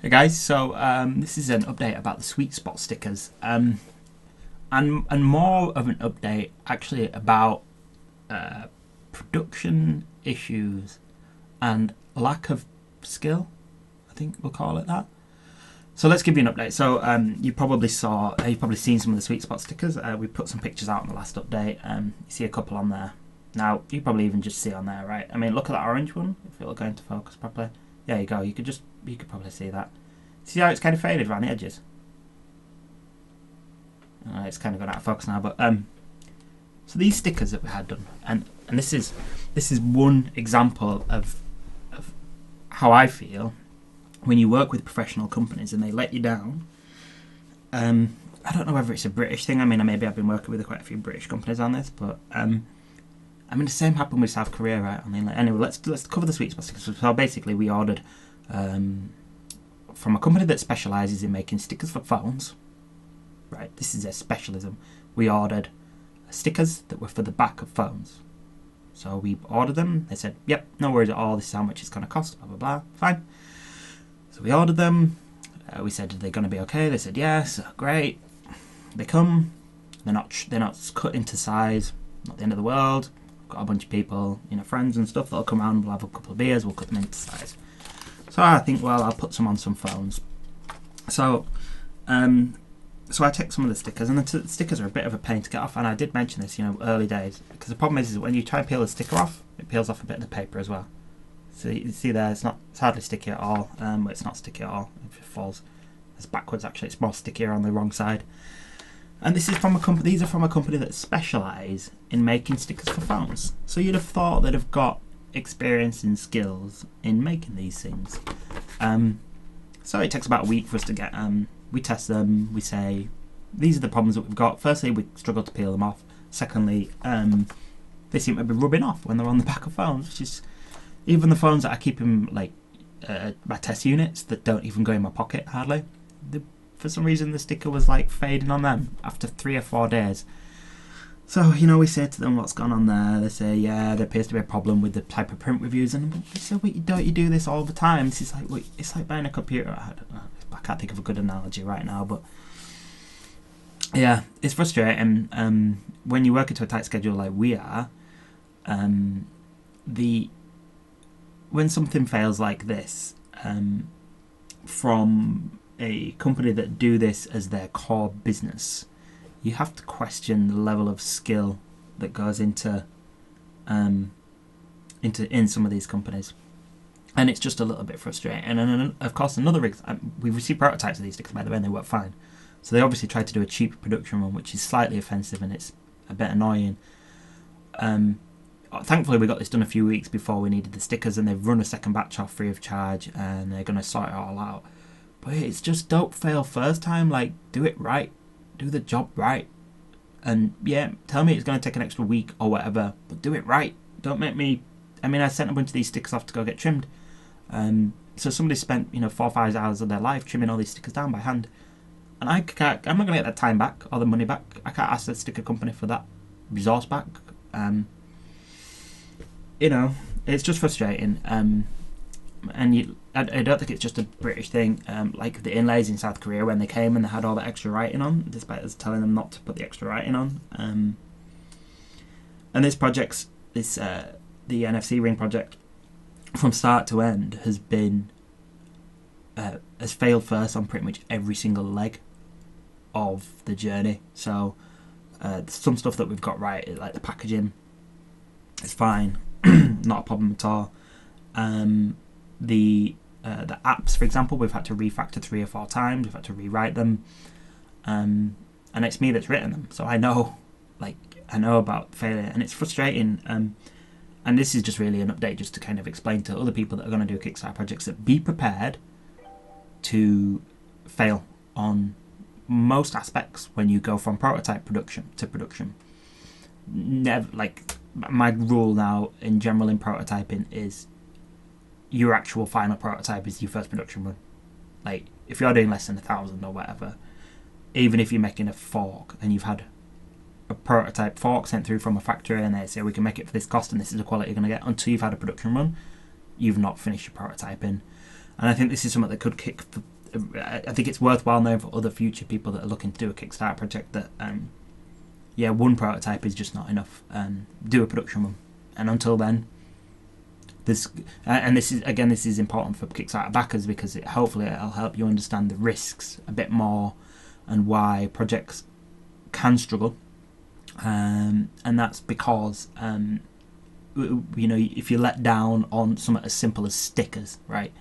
Hey guys, so this is an update about the sweet spot stickers, and more of an update actually about production issues and lack of skill. I think we'll call it that. So let's give you an update. So you probably saw, you've probably seen some of the sweet spot stickers. We put some pictures out in the last update. You see a couple on there. Now you probably even just see on there, right? I mean, look at that orange one. If it'll go into focus properly, there you go. You could probably see that. See how it's kind of faded around the edges? It's kind of gone out of focus now, but so these stickers that we had done, and this is one example of how I feel when you work with professional companies and they let you down. I don't know whether it's a British thing. I mean, maybe I've been working with quite a few British companies on this, but I mean, the same happened with South Korea, right? I mean, anyway, let's cover the sweet spot stickers. So basically, we ordered from a company that specialises in making stickers for phones. Right, this is their specialism. We ordered stickers that were for the back of phones. So we ordered them. They said, "Yep, no worries at all. This is how much it's going to cost." Blah blah blah. Fine. So we ordered them. We said, "Are they going to be okay?" They said, "Yes." Great. They come. They're not cut into size. Not the end of the world. Got a bunch of people, friends and stuff that'll come around. We'll have a couple of beers. We'll cut them into size. So I think, well, I'll put some on some phones. So, so I take some of the stickers, and the stickers are a bit of a pain to get off. And I did mention this, early days, because the problem is when you try and peel the sticker off, it peels off a bit of the paper as well. So you see there, it's hardly sticky at all. It's not sticky at all. If it falls, it's backwards. Actually, it's more stickier on the wrong side. And this is from a company. These are from a company that specialise in making stickers for phones. So you'd have thought they'd have got experience and skills in making these things. So it takes about a week for us to get. We test them. We say these are the problems that we've got. Firstly, we struggle to peel them off. Secondly, they seem to be rubbing off when they're on the back of phones, which is even the phones that I keep in my test units that don't even go in my pocket hardly. For some reason, the sticker was fading on them after 3 or 4 days. So, we say to them, what's gone on there? They say, yeah, there appears to be a problem with the type of print we've used. And we say, wait, don't you do this all the time? This is it's like buying a computer. I don't know. I can't think of a good analogy right now, but yeah, it's frustrating. When you work into a tight schedule like we are, when something fails like this, from a company that do this as their core business, you have to question the level of skill that goes into in some of these companies, and it's just a little bit frustrating. And of course, we received prototypes of these stickers, by the way, and they work fine. So they obviously tried to do a cheap production run, which is slightly offensive and it's a bit annoying. Thankfully, we got this done a few weeks before we needed the stickers, and they've run a second batch off free of charge, and they're going to sort it all out. But it's just, don't fail first time. Do it right. Do the job right. And yeah, tell me it's going to take an extra week or whatever, but do it right. Don't make me... I sent a bunch of these stickers off to go get trimmed. So somebody spent 4 or 5 hours of their life trimming all these stickers down by hand. And I'm not going to get that time back or the money back. I can't ask the sticker company for that resource back. It's just frustrating. I don't think it's just a British thing. Like the inlays in South Korea, when they came and they had all the extra writing on, despite us telling them not to put the extra writing on. And this project's the NFC ring project, from start to end, has failed first on pretty much every single leg of the journey. So some stuff that we've got right, like the packaging, is fine, not a problem at all. The apps, for example, we've had to refactor 3 or 4 times. We've had to rewrite them, and it's me that's written them, so I know about failure, and it's frustrating. And this is just really an update, just to kind of explain to other people that are going to do Kickstarter projects that be prepared to fail on most aspects when you go from prototype production to production. Never, my rule now in general in prototyping is your actual final prototype is your first production run. If you're doing less than 1,000 or whatever, even if you're making a fork and you've had a prototype fork sent through from a factory and they say we can make it for this cost and this is the quality you're going to get, until you've had a production run, you've not finished your prototyping. And I think this is something that could kick. I think it's worthwhile knowing for other future people that are looking to do a Kickstarter project that, yeah, one prototype is just not enough. Do a production run, and until then, this is important for Kickstarter backers because hopefully it'll help you understand the risks a bit more and why projects can struggle. And that's because if you're let down on something as simple as stickers, right,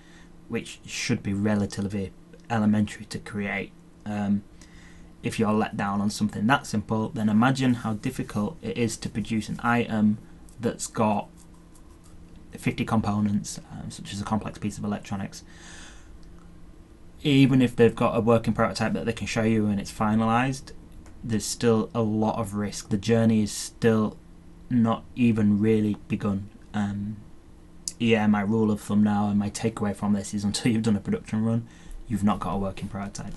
which should be relatively elementary to create, if you're let down on something that simple, then imagine how difficult it is to produce an item that's got 50 components, such as a complex piece of electronics. Even if they've got a working prototype that they can show you and it's finalized, there's still a lot of risk. The journey is still not even really begun. My rule of thumb now and my takeaway from this is until you've done a production run, you've not got a working prototype.